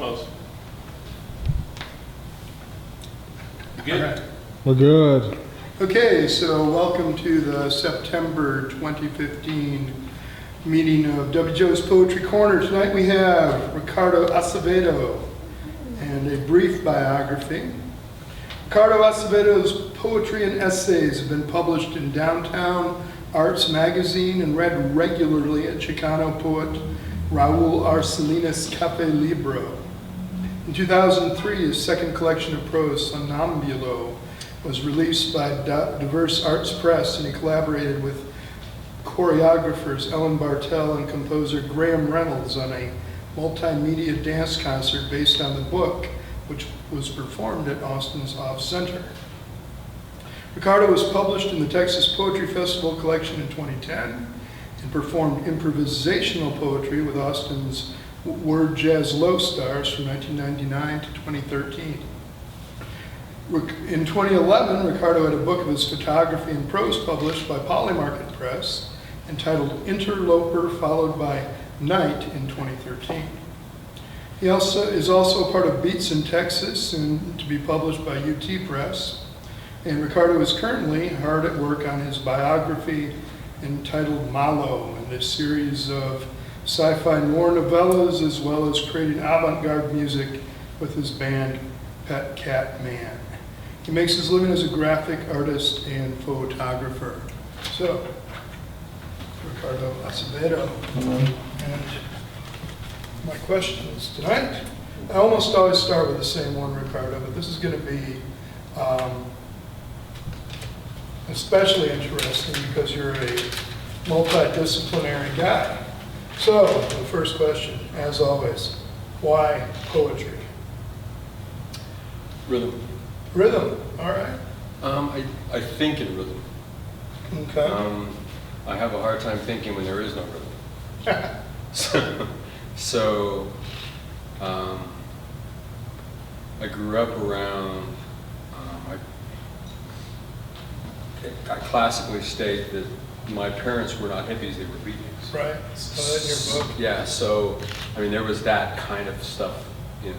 Almost. You good? All right. We're good. Okay, so welcome to the September 2015 meeting of W. Joe's Poetry Corner. Tonight we have Ricardo Acevedo and a brief biography. Ricardo Acevedo's poetry and essays have been published in Downtown Arts Magazine and read regularly at Chicano poet Raúl R. Salinas Cafe Libro. In 2003, his second collection of prose, Sonambulo, was released by DiverseArts Press, and he collaborated with choreographers Ellen Bartel and composer Graham Reynolds on a multimedia dance concert based on the book, which was performed at Austin's Off Center. Ricardo was published in the Texas Poetry Festival collection in 2010 and performed improvisational poetry with Austin's Word Jazz LowStars from 1999 to 2013. In 2011, Ricardo had a book of his photography and prose published by Polymarket Press entitled Interloper, followed by Night in 2013. He is also part of Beats in Texas, soon to be published by UT Press. And Ricardo is currently hard at work on his biography entitled Malo, and a series of Sci-Fi Noir novellas, as well as creating avant-garde music with his band Pet Cat Man. He makes his living as a graphic artist and photographer. So, Ricardo Acevedo. And my questions tonight, I almost always start with the same one, Ricardo, but this is going to be especially interesting because you're a multidisciplinary guy. So, the first question, as always, why poetry? Rhythm. Rhythm, all right. I think in rhythm. Okay. I have a hard time thinking when there is no rhythm. So I grew up around, I classically state that my parents were not hippies, they were beatniks. Right, so in your book. Yeah, so, I mean, there was that kind of stuff in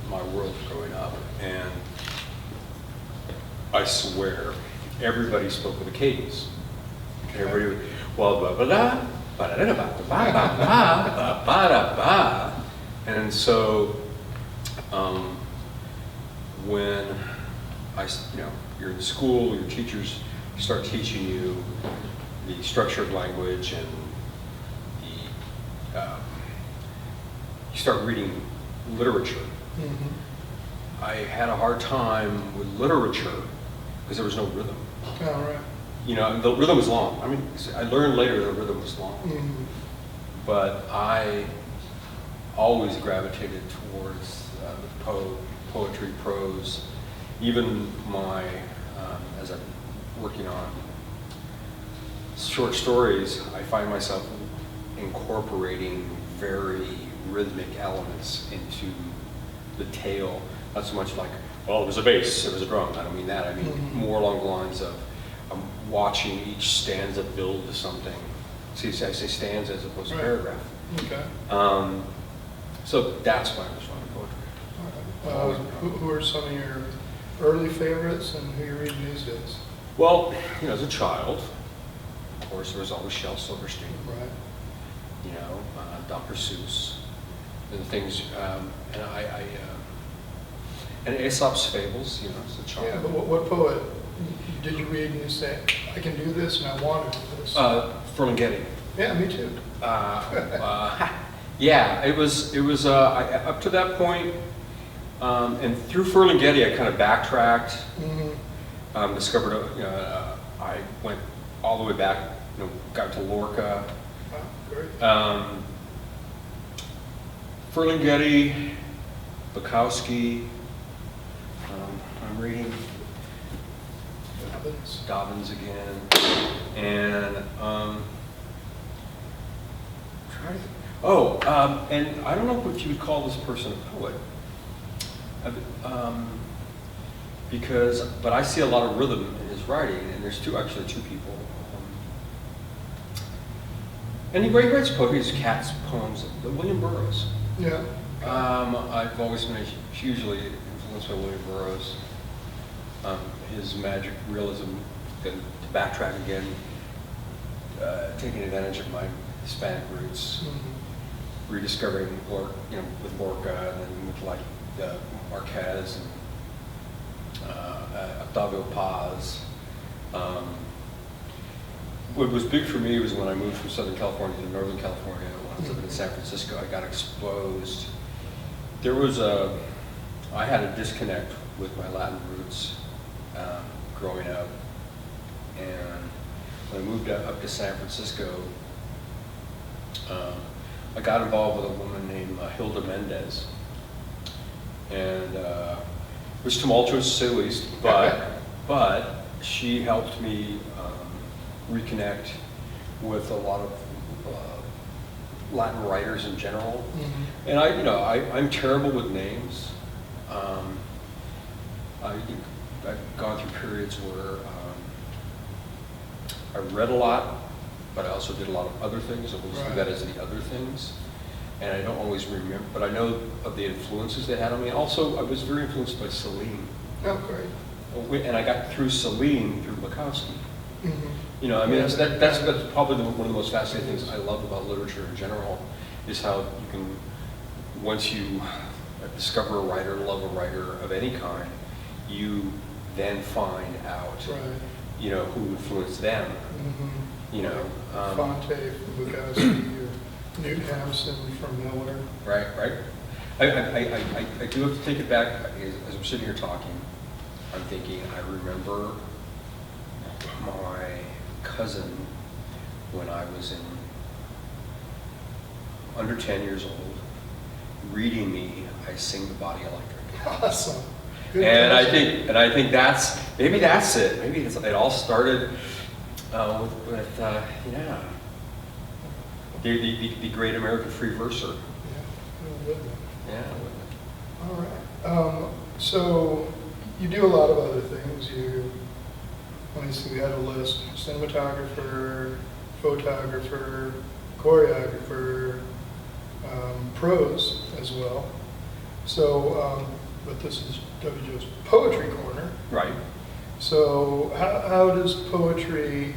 my world growing up, and I swear, everybody spoke with a cadence. Everybody would, well, ba-ba-da, ba-da-da-ba-ba-ba-ba, ba-ba-da-ba. And so, when you're in school, your teachers start teaching you the structure of language and you start reading literature. Mm-hmm. I had a hard time with literature because there was no rhythm. All right. You know, the rhythm was long. I mean, I learned later the rhythm was long. Mm-hmm. But I always gravitated towards poetry, prose. Even my, as I'm working on short stories, I find myself incorporating very rhythmic elements into the tale. Not so much like, well, there was a bass, there was a drum. I don't mean that. I mean more along the lines of I'm watching each stanza build to something. See, I say stanza as opposed to paragraph. Okay. So that's why I was writing poetry. Who are some of your early favorites and who you're reading these days? Well, as a child, of course, there was always Shel Silverstein. Right. Dr. Seuss, and things, and Aesop's Fables, as a child. Yeah, but what poet did you read and you say, I can do this and I want to do this? Ferlinghetti. Yeah, me too. Yeah, it was up to that point, and through Ferlinghetti, I kind of backtracked, Mm-hmm. discovered, I went all the way back, got to Lorca. Wow, great. Ferlinghetti, Bukowski, I'm reading Dobbins again, and and I don't know if you would call this person a poet, but I see a lot of rhythm in his writing, and there's actually two people. And he writes poetry, his cat's poems, William Burroughs. Yeah. I've always been hugely influenced by William Burroughs. His magic realism, to backtrack again, taking advantage of my Hispanic roots, rediscovering with Lorca and then with like Marquez and Octavio Paz. What was big for me was when I moved from Southern California to Northern California. When I was living in San Francisco, I got exposed. I had a disconnect with my Latin roots growing up. And when I moved up to San Francisco, I got involved with a woman named Hilda Mendez. And it was tumultuous, to say the least, but she helped me reconnect with a lot of Latin writers in general. And I'm terrible with names. I've gone through periods where I read a lot, but I also did a lot of other things. I always do that as the other things. And I don't always remember, but I know of the influences they had on me. Also, I was very influenced by Celine. Oh, great. And I got through Celine through Bukowski. That's probably one of the most fascinating things I love about literature in general, is how you can, once you discover a writer, love a writer of any kind, you then find out, who influenced them. Fonte from Bukowski, or Newt Hampson from Miller. Right. I do have to take it back. As I'm sitting here talking, I'm thinking, I remember my cousin, when I was under 10 years old, reading me I Sing the Body Electric. Awesome. Good and question. I think maybe that's it. Maybe it all started with the great American free verser. Yeah. Yeah. All right. So you do a lot of other things. Let me see, we had a list: cinematographer, photographer, choreographer, prose as well. So, but this is W. Joe's Poetry Corner. Right. So how does poetry,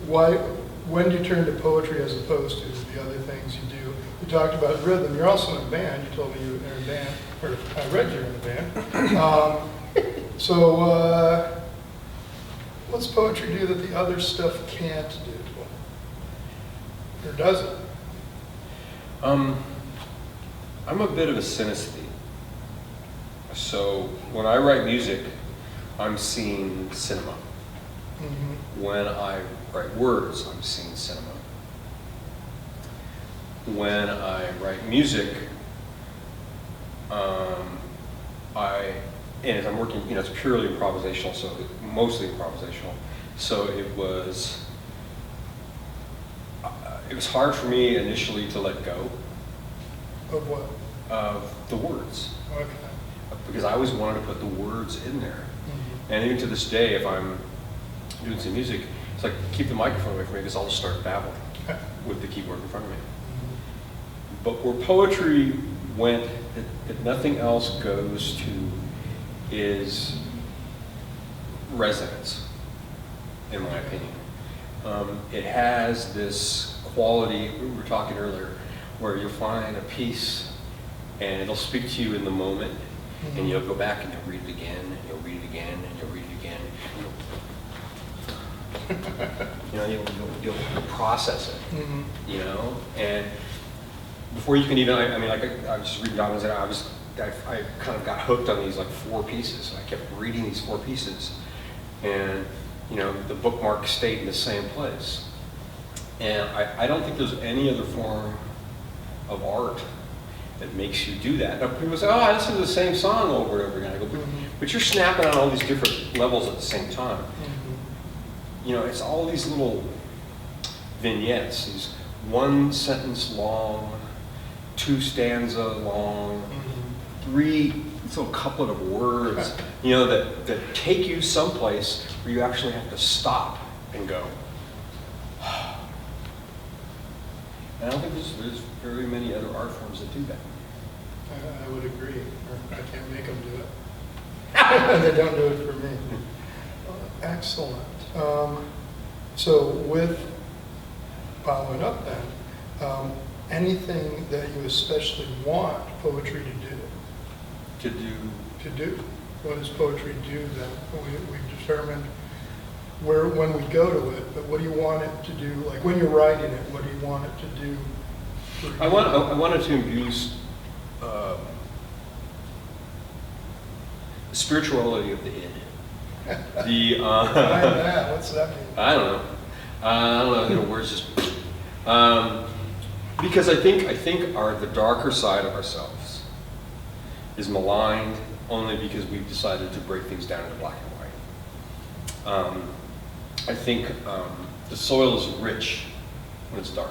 when do you turn to poetry as opposed to the other things you do? You talked about rhythm. You're also in a band. You told me you were in a band, or I read you're in a band. So what's poetry do that the other stuff can't do? Or does it? I'm a bit of a synesthete. So when I write music, I'm seeing cinema. When I write words, I'm seeing cinema. When I write music, and I'm working, it's purely improvisational, so mostly improvisational. So it was hard for me initially to let go. Of what? Of the words. Okay. Because I always wanted to put the words in there. And even to this day, if I'm doing some music, it's like, keep the microphone away from me because I'll just start babbling with the keyboard in front of me. But where poetry went, that nothing else goes to, is resonance, in my opinion. It has this quality, we were talking earlier, where you'll find a piece and it'll speak to you in the moment, and you'll go back and you'll read it again, and you'll read it again, and you'll read it again. You'll process it, and before you can even, I was just reading documents, and I kind of got hooked on these 4 pieces. I kept reading these 4 pieces, and the bookmark stayed in the same place. And I don't think there's any other form of art that makes you do that. Now, people say, oh, I listen to the same song over and over again. I go, but you're snapping on all these different levels at the same time. It's all these little vignettes, these 1 sentence long, 2 stanza long, 3 little couplet of words, that take you someplace where you actually have to stop and go. And I don't think there's very many other art forms that do that. I would agree, or I can't make them do it. They don't do it for me. Excellent. So with following up then, anything that you especially want poetry to do? To do. What does poetry do then? We've determined when we go to it, but what do you want it to do? Like when you're writing it, what do you want it to do? I want it to imbue spirituality of the id. What's that mean? I don't know. I don't know. Words just. Because I think the darker side of ourselves is maligned only because we've decided to break things down into black and white. I think the soil is rich when it's dark.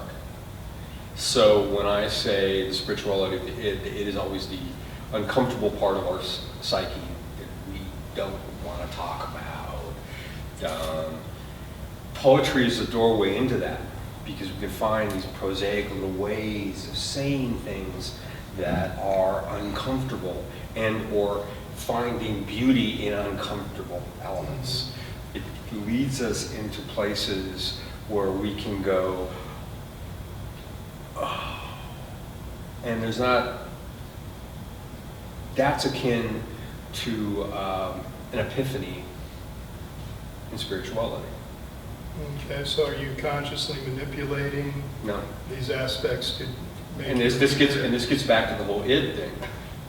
So when I say the spirituality of the id is always the uncomfortable part of our psyche that we don't want to talk about. Poetry is the doorway into that, because we can find these prosaic little ways of saying things that are uncomfortable and or finding beauty in uncomfortable elements. It leads us into places where we can go, oh, and there's not, that's akin to an epiphany in spirituality. Okay, so are you consciously manipulating No. these aspects to make And this gets back to the whole id thing.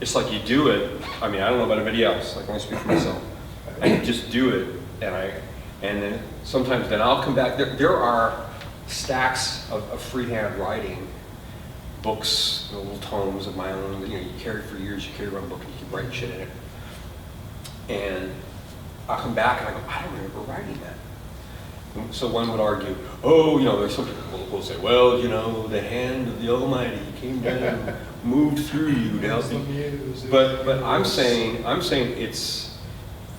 It's like you do it. I mean, I don't know about anybody else. Like, I want to speak for myself. I just do it, and then sometimes I'll come back. There are stacks of freehand writing books, little tomes of my own that you carry for years. You carry around a book and you keep writing shit in it. And I'll come back and I go, I don't remember writing that. So one would argue, some people will say, well, the hand of the Almighty came down, moved through you to help you. But I'm saying it's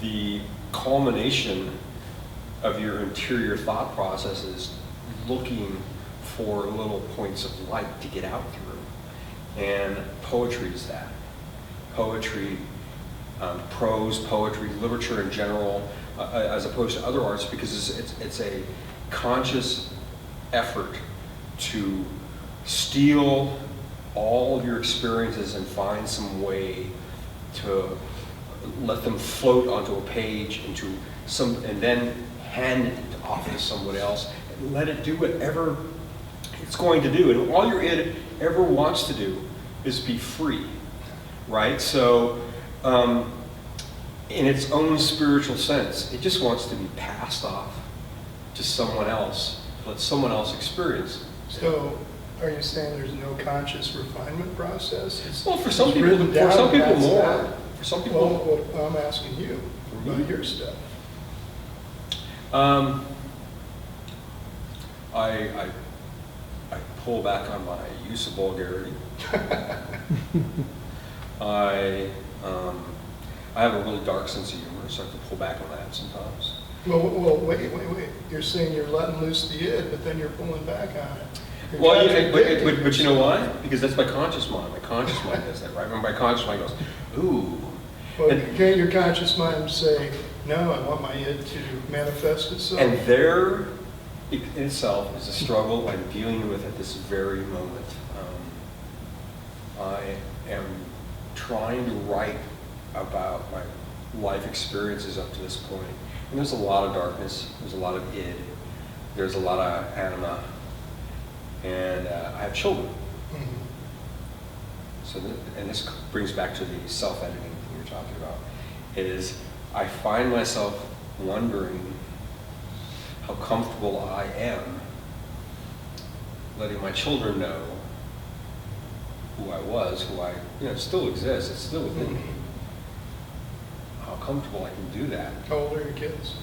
the culmination of your interior thought processes looking for little points of light to get out through. And poetry is that. Poetry, prose, poetry, literature in general, as opposed to other arts, because it's a conscious effort to steal all of your experiences and find some way to let them float onto a page and then hand it off to someone else and let it do whatever it's going to do. And all your id ever wants to do is be free, right? So, in its own spiritual sense, it just wants to be passed off to someone else, let someone else experience. So, are you saying there's no conscious refinement process? Well, for some people more. For some people, well, I'm asking you about your stuff. I pull back on my use of vulgarity. I have a really dark sense of humor, so I have to pull back on that sometimes. Well, wait. You're saying you're letting loose the id, but then you're pulling back on it. But you know why? Because that's my conscious mind. My conscious mind does that, right? My conscious mind goes, ooh. Well, can't your conscious mind say, no, I want my id to manifest itself? And there in itself is a struggle I'm dealing with at this very moment. I am trying to write about my life experiences up to this point. And there's a lot of darkness, there's a lot of id, there's a lot of anima, and I have children. Mm-hmm. So, and this brings back to the self-editing thing you're talking about, is I find myself wondering how comfortable I am letting my children know who I was, it still exists, it's still within me. How comfortable I can do that. How old are your kids?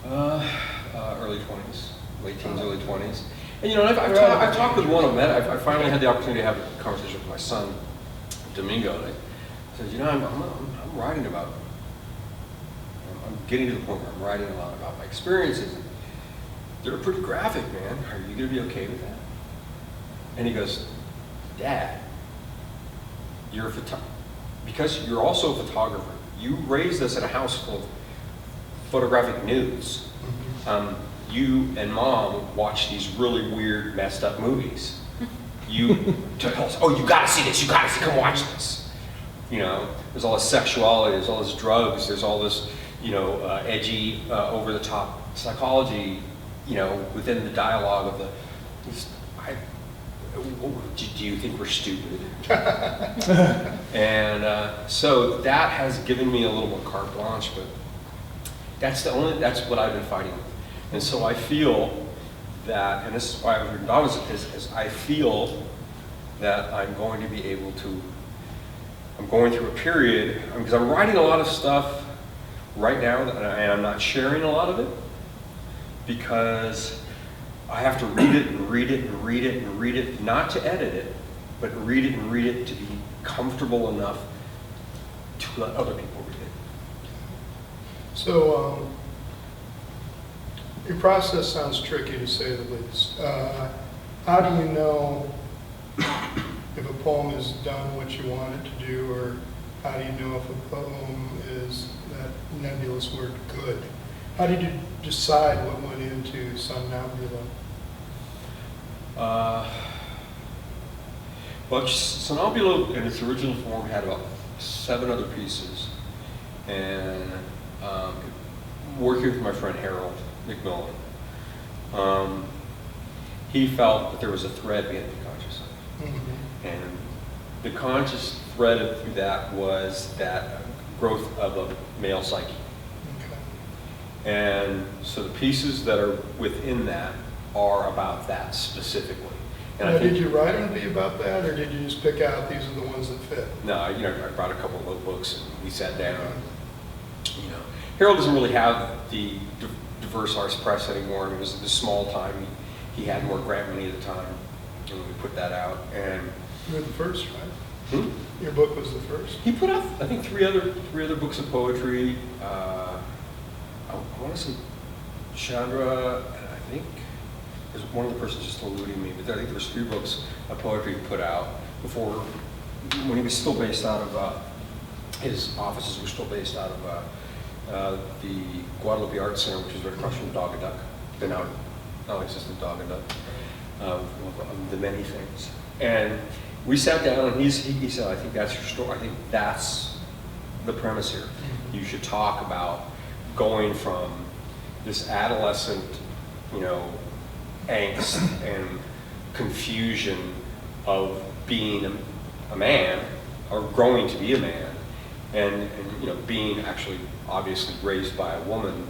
Early 20s, late teens, early 20s. And I've talked with one of them. I finally had the opportunity to have a conversation with my son, Domingo, and I said, I'm writing about, I'm getting to the point where I'm writing a lot about my experiences. And they're pretty graphic, man. Are you going to be okay with that? And he goes, Dad, because you're also a photographer. You raised us in a house full of photographic nudes. You and Mom watch these really weird, messed up movies. You tell us, oh, you gotta see this, come watch this. You know, there's all this sexuality, there's all this drugs, there's all this, you know, edgy, over-the-top psychology, you know, within the dialogue of the, do you think we're stupid? And so that has given me a little more carte blanche, but that's what I've been fighting with. And so I feel that, and this is why I was written down is I feel that I'm going to be able to, I'm going through a period, because I'm writing a lot of stuff right now, and I'm not sharing a lot of it, because I have to read it and read it and read it and read it, not to edit it, but read it and read it to be comfortable enough to let other people read it. So, your process sounds tricky to say the least. How do you know if a poem has done what you want it to do, or how do you know if a poem is, that nebulous word, good? How did you decide what went into Sonambulo? Well, Sonambulo in its original form had about 7 other pieces, and working with my friend Harold McMillan, he felt that there was a thread behind the conscious, and the conscious thread through that was that growth of a male psyche. And so the pieces that are within that are about that specifically. And now, did you write them to be about that, or did you just pick out these are the ones that fit? No, you know, I brought a couple of notebooks and we sat down. You know, Harold doesn't really have the DiverseArts Press anymore. I mean, it was this small time. He had more grant money at the time, and we put that out. And you were the first, right? Your book was the first. He put out, I think, three other books of poetry. I want to say Chandra, and I think there's one of the persons just eluding me, but I think there was 3 books of poetry he put out before, when he was still based out of, his offices were still based out of the Guadalupe Arts Center, which is right across from Dog and Duck, the now non-existent Dog and Duck, the many things. And we sat down and he said, I think that's your story. I think that's the premise here. You should talk about going from this adolescent, you know, angst and confusion of being a man, or growing to be a man, and you know, being actually obviously raised by a woman.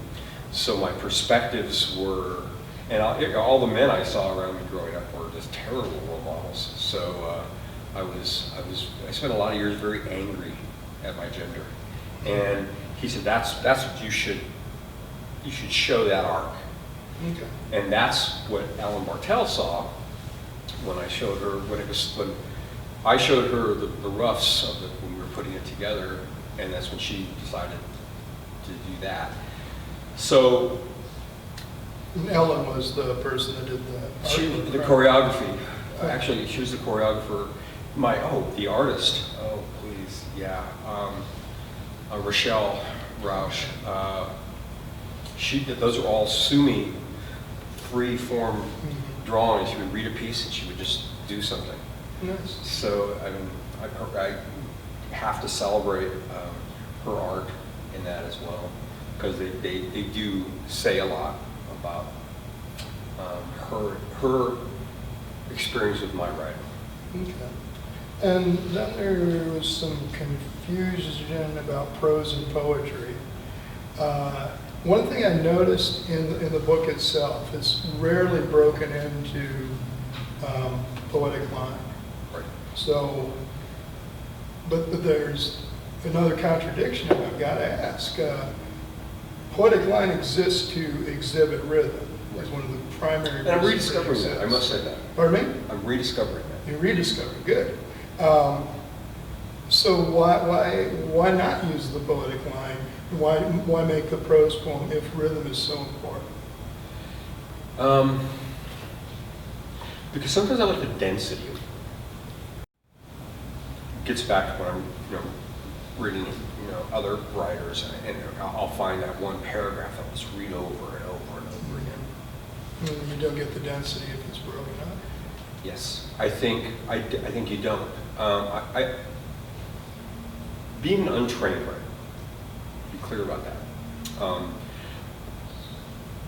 So my perspectives were, and all the men I saw around me growing up were just terrible role models. So I spent a lot of years very angry at my gender. And he said, that's what you should show that arc. Okay. And that's what Ellen Bartel saw when I showed her, when I showed her the roughs of it when we were putting it together, and that's when she decided to do that. So And Ellen was the person that did the choreography. Actually, she was the choreographer. The artist. Oh, please, yeah. Rochelle Roush. Those are all Sumi free-form drawings. She would read a piece and she would just do something. Nice. So I mean, I have to celebrate her art in that as well, because they do say a lot about her experience with my writing. Okay. And then there was some confusion about prose and poetry. One thing I noticed in the book itself is rarely broken into poetic line. Right. So, but there's another contradiction I've got to ask. Poetic line exists to exhibit rhythm. It's one of the primary. And I'm rediscovering that. I must say that. Pardon me? I'm rediscovering that. You're rediscovering. Good. So why not use the poetic line? Why make the prose poem if rhythm is so important? Because sometimes I like the density of gets back to when I'm, reading, other writers, and I'll find that one paragraph I'll just read over and over and over again. You don't get the density if it's broken up. Yes, I think you don't. Being an untrained writer, be clear about that.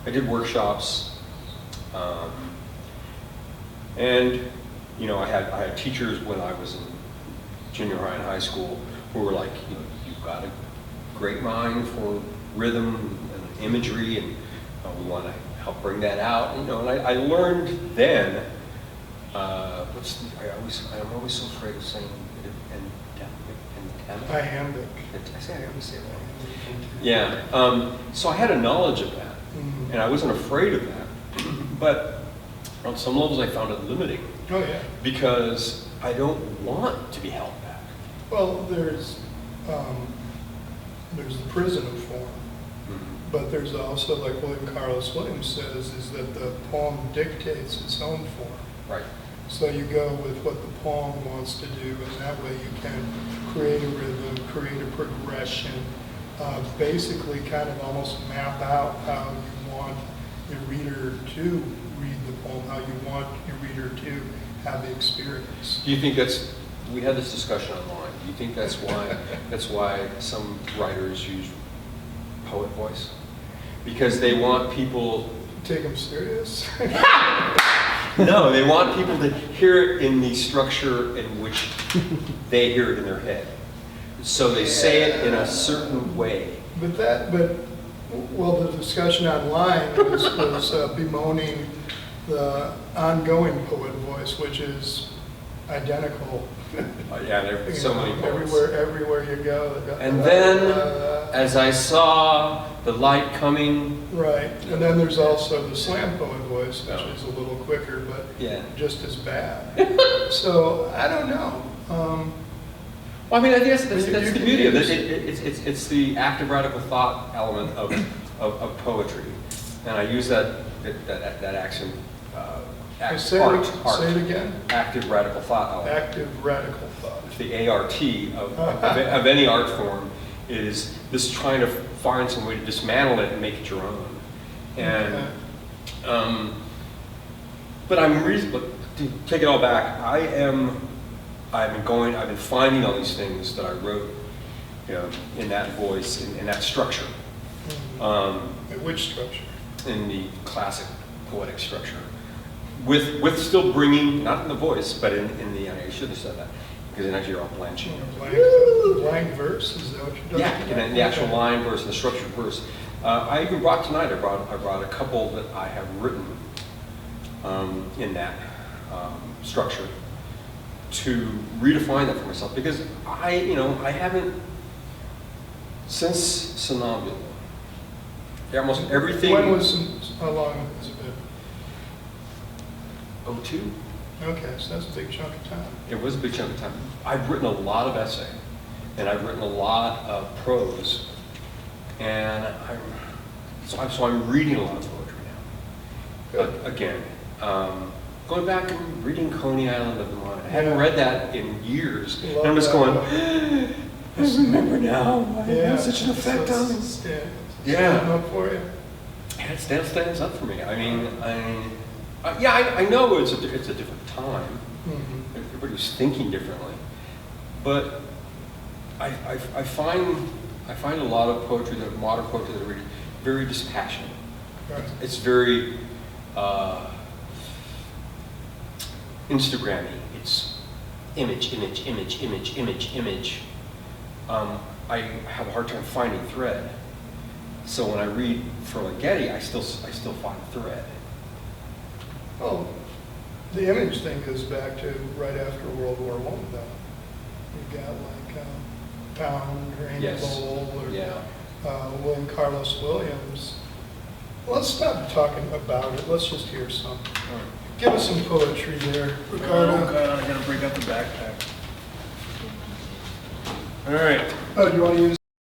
I did workshops, and I had teachers when I was in junior high and high school who were like, you've got a great mind for rhythm and imagery, and we want to help bring that out. And I learned then. I'm always so afraid of saying Iambic. I always say that. Yeah. So I had a knowledge of that, and I wasn't afraid of that. But on some levels, I found it limiting. Oh yeah. Because I don't want to be held back. Well, there's the prison of form, but there's also, like William Carlos Williams says, is that the poem dictates its own form. Right. So you go with what the poem wants to do, and that way you can create a rhythm, create a progression, basically kind of almost map out how you want your reader to read the poem, how you want your reader to have the experience. Do you think we had this discussion online, do you think that's why some writers use poet voice? Because they want people... Take them serious? No, they want people to hear it in the structure in which they hear it in their head. So they say it in a certain way. But the discussion online was bemoaning the ongoing poet voice, which is identical. Yeah, there are so many poets. Everywhere you go. And then, as I saw the light coming. Right, and then there's also the slam poet voice, which is a little quicker, but just as bad. So I don't know. Well, I mean, I think that's the beauty of it. It's the active radical thought element of poetry, and I use that accent. Say it again. Active radical thought element. Active radical thought. The ART of any art form is this trying to find some way to dismantle it and make it your own. And but to take it all back, I've been finding all these things that I wrote, in that voice, in that structure. Which structure? In the classic poetic structure. With still bringing, not in the voice, but in the, I should have said that, because then actually you're all blanching. Blank verse, is that what you're doing? Yeah, and then the actual line verse, the structured verse. I even brought tonight, I brought a couple that I have written in that structure to redefine that for myself, because I haven't, since Sonambulo, almost everything. How long has it been? 2002. Okay, so that's a big chunk of time. It was a big chunk of time. I've written a lot of essay, and I've written a lot of prose, and I'm reading a lot of poetry now. Again, going back and reading Coney Island of the Mind. I hadn't read that in years, and I'm just going, I remember now. It had such an effect on me. Yeah. Up for you. It stands up for me. I mean, I know it's a different time. Everybody was thinking differently, but I find a lot of poetry, modern poetry that I read, very dispassionate. Right. It's very Instagram-y. It's image. I have a hard time finding thread. So when I read Ferlinghetti, I still find thread. Well, the image thing goes back to right after World War I, though. You've got like Pound or Amy Lowell or William Carlos Williams. Let's stop talking about it. Let's just hear some. Right. Give us some poetry there, Ricardo. Oh God, I gotta bring up the backpack. All right. Oh, do you want to use